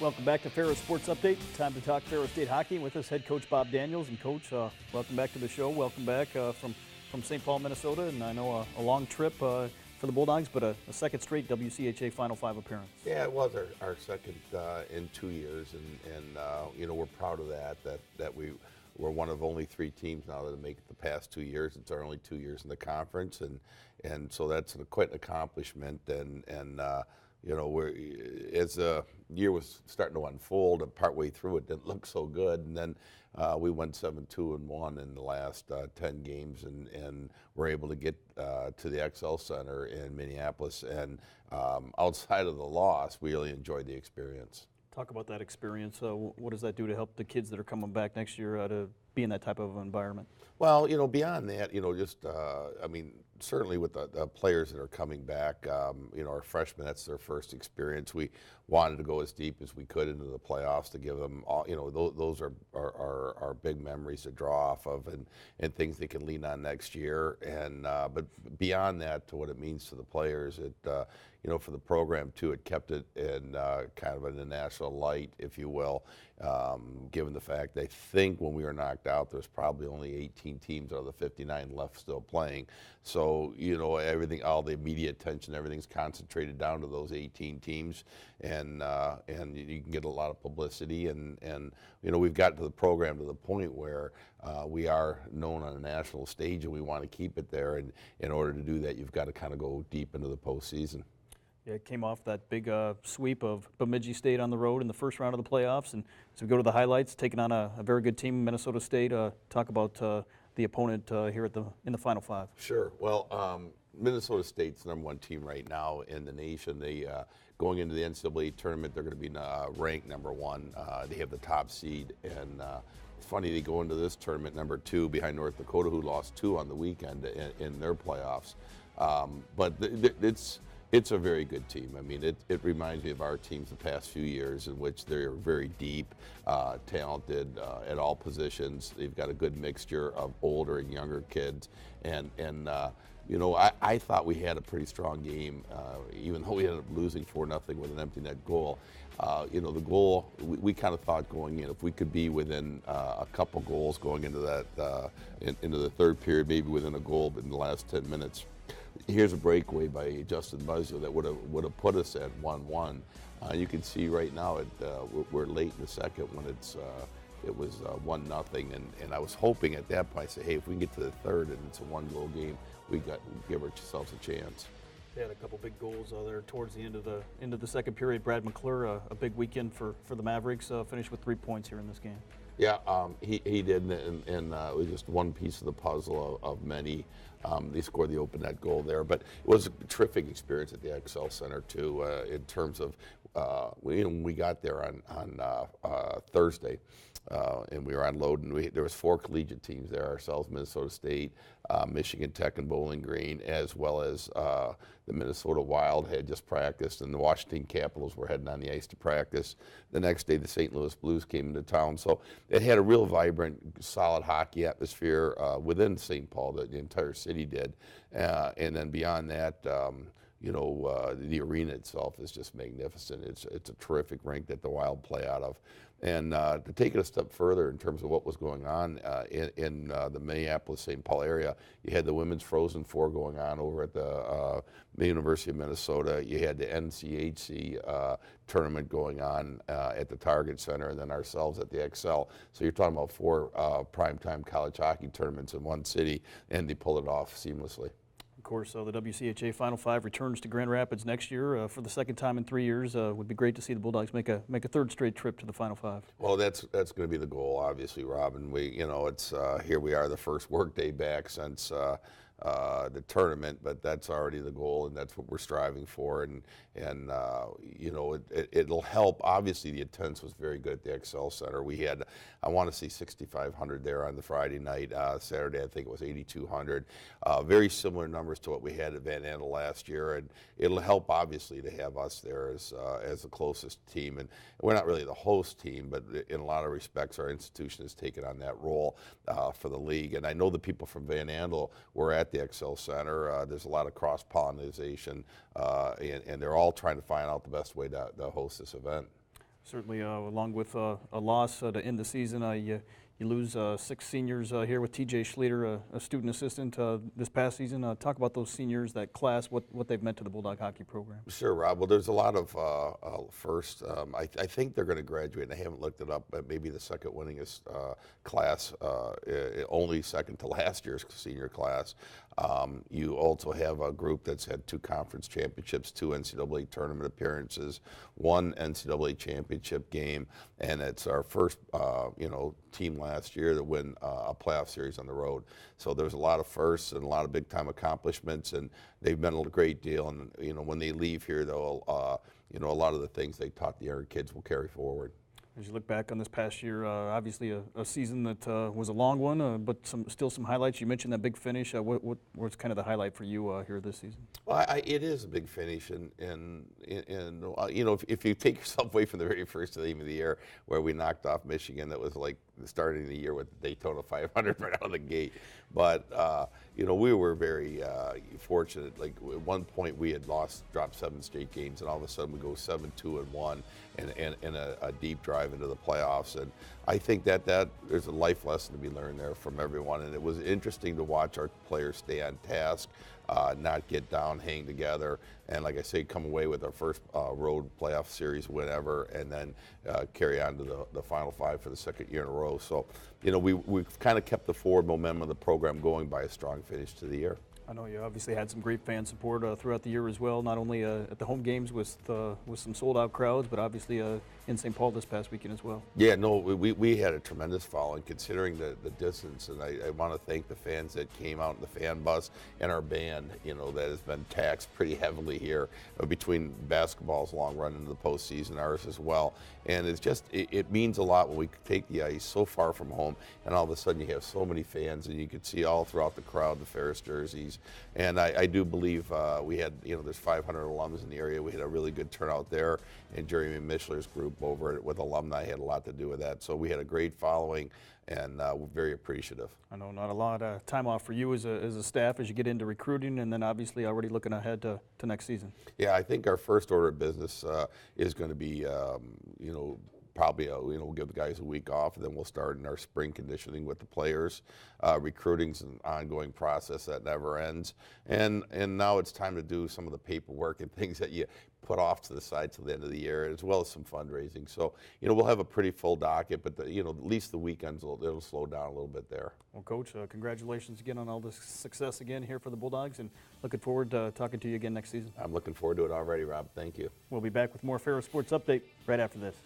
Welcome back to Ferris Sports Update. Time to talk Ferris State hockey. With us, head coach Bob Daniels. And coach, welcome back to the show. Welcome back from St. Paul, Minnesota. And I know a long trip for the Bulldogs, but a second straight WCHA Final Five appearance. Yeah, it was our second in 2 years, and you know, we're proud of that we're one of only 3 teams now that have made it the past 2 years. It's our only 2 years in the conference, and so that's quite an accomplishment. And you know, as the year was starting to unfold, and partway through it didn't look so good, and then we went 7-2-1 in the last 10 games, and were able to get to the XL Center in Minneapolis. And outside of the loss, we really enjoyed the experience. Talk about that experience. What does that do to help the kids that are coming back next year to be in that type of environment? Well, you know, beyond that, you know, just, I mean, certainly with the players that are coming back, you know, our freshmen, that's their first experience. We wanted to go as deep as we could into the playoffs to give them all, you know, those are big memories to draw off of, and things they can lean on next year. And but beyond that, to what it means to the players, it, you know, for the program too, it kept it in kind of in the national light, if you will, given the fact they think when we were knocked out, there's probably only 18 teams out of the 59 left still playing. So, you know, everything, all the media attention, everything's concentrated down to those 18 teams, and you can get a lot of publicity, and you know, we've got to the program to the point where we are known on a national stage, and we want to keep it there. And in order to do that, you've got to kind of go deep into the postseason. Yeah, it came off that big sweep of Bemidji State on the road in the first round of the playoffs. And as we go to the highlights, taking on a very good team, Minnesota State. Talk about the opponent here in the Final Five. Sure. Well, Minnesota State's #1 team right now in the nation. They going into the NCAA tournament, they're going to be ranked #1. They have the top seed, and it's funny, they go into this tournament #2 behind North Dakota, who lost 2 on the weekend in their playoffs. But it's a very good team. I mean, it reminds me of our teams the past few years, in which they're very deep, talented at all positions. They've got a good mixture of older and younger kids, and you know, I thought we had a pretty strong game, even though we ended up losing 4-0 with an empty net goal. You know, the goal, we kind of thought going in, if we could be within a couple goals going into that into the third period, maybe within a goal in the last 10 minutes. Here's a breakaway by Justin Muzzio that would have put us at 1-1. You can see right now we're late in the second when it was 1-0, and I was hoping at that point, I said, hey, if we can get to the third and it's a 1-goal game, we give ourselves a chance. They had a couple big goals there towards the end of the second period. Brad McClure, a big weekend for the Mavericks, finished with 3 points here in this game. Yeah, he did, and it was just one piece of the puzzle of many. They scored the open net goal there, but it was a terrific experience at the XL Center too. In terms of when we got there on Thursday, and we were unloading. There was 4 collegiate teams there: ourselves, Minnesota State, Michigan Tech, and Bowling Green, as well as the Minnesota Wild had just practiced, and the Washington Capitals were heading on the ice to practice. The next day, the St. Louis Blues came into town, so it had a real vibrant, solid hockey atmosphere within St. Paul. The entire city did, and then beyond that. You know, the arena itself is just magnificent. It's a terrific rink that the Wild play out of. And to take it a step further in terms of what was going on in the Minneapolis-St. Paul area, you had the Women's Frozen Four going on over at the University of Minnesota. You had the NCHC tournament going on at the Target Center, and then ourselves at the XL. So you're talking about 4 primetime college hockey tournaments in one city, and they pulled it off seamlessly. Of course, the WCHA Final Five returns to Grand Rapids next year for the second time in 3 years. Would be great to see the Bulldogs make a third straight trip to the Final Five. Well, that's going to be the goal, obviously, Rob. And we, you know, it's here we are, the first workday back since the tournament, but that's already the goal, and that's what we're striving for. And you know, it'll help. Obviously, the attendance was very good at the XL Center. We had, I want to see 6,500 there on the Friday night. Saturday, I think it was 8,200. Very similar numbers to what we had at Van Andel last year, and it'll help obviously to have us there as the closest team. And we're not really the host team, but in a lot of respects, our institution has taken on that role for the league. And I know the people from Van Andel were at the XL Center. There's a lot of cross-pollination, and they're all trying to find out the best way to host this event. Certainly, along with a loss to end the season, you lose 6 seniors here with T.J. Schlueter, a student assistant this past season. Talk about those seniors, that class, what they've meant to the Bulldog hockey program. Sure, Rob. Well, there's a lot of first. I think they're going to graduate, and I haven't looked it up, but maybe the second winningest class, only second to last year's senior class. You also have a group that's had 2 conference championships, 2 NCAA tournament appearances, 1 NCAA championship game, and it's our first, team last year to win a playoff series on the road. So there's a lot of firsts and a lot of big-time accomplishments, and they've meant a great deal. And when they leave here, they'll, a lot of the things they taught the younger kids will carry forward. As you look back on this past year, obviously a season that was a long one, but still some highlights. You mentioned that big finish. What's kind of the highlight for you here this season? Well, it is a big finish, and if you take yourself away from the very first game of the year, where we knocked off Michigan, that was like starting the year with the Daytona 500 right out of the gate. But we were very fortunate. Like at one point, we had dropped 7 straight games, and all of a sudden we go 7-2-1, and a deep drive into the playoffs. And I think that there's a life lesson to be learned there from everyone. And it was interesting to watch our players stay on task, not get down, hang together, and like I say, come away with our first road playoff series win ever, and then carry on to the Final Five for the second year in a row. So, we've kind of kept the forward momentum of the program going by a strong finish to the year. I know you obviously had some great fan support throughout the year as well, not only at the home games with some sold-out crowds, but obviously in St. Paul this past weekend as well. Yeah, no, we had a tremendous following considering the distance, and I want to thank the fans that came out in the fan bus and our band, that has been taxed pretty heavily here between basketball's long run into the postseason, ours as well. And it's just, it means a lot when we take the ice so far from home, and all of a sudden you have so many fans, and you could see all throughout the crowd the Ferris jerseys. And I do believe we had, there's 500 alums in the area. We had a really good turnout there, and Jeremy Mischler's group over with alumni had a lot to do with that. So we had a great following, and we're very appreciative. I know not a lot of time off for you as a staff as you get into recruiting, and then obviously already looking ahead to next season. Yeah, I think our first order of business is going to be, probably we'll give the guys a week off, and then we'll start in our spring conditioning with the players. Recruiting's an ongoing process that never ends, and now it's time to do some of the paperwork and things that you put off to the side till the end of the year, as well as some fundraising. So we'll have a pretty full docket, but at least the weekends it'll slow down a little bit there. Well, Coach, congratulations again on all this success again here for the Bulldogs, and looking forward to talking to you again next season. I'm looking forward to it already, Rob. Thank you. We'll be back with more Ferris Sports Update right after this.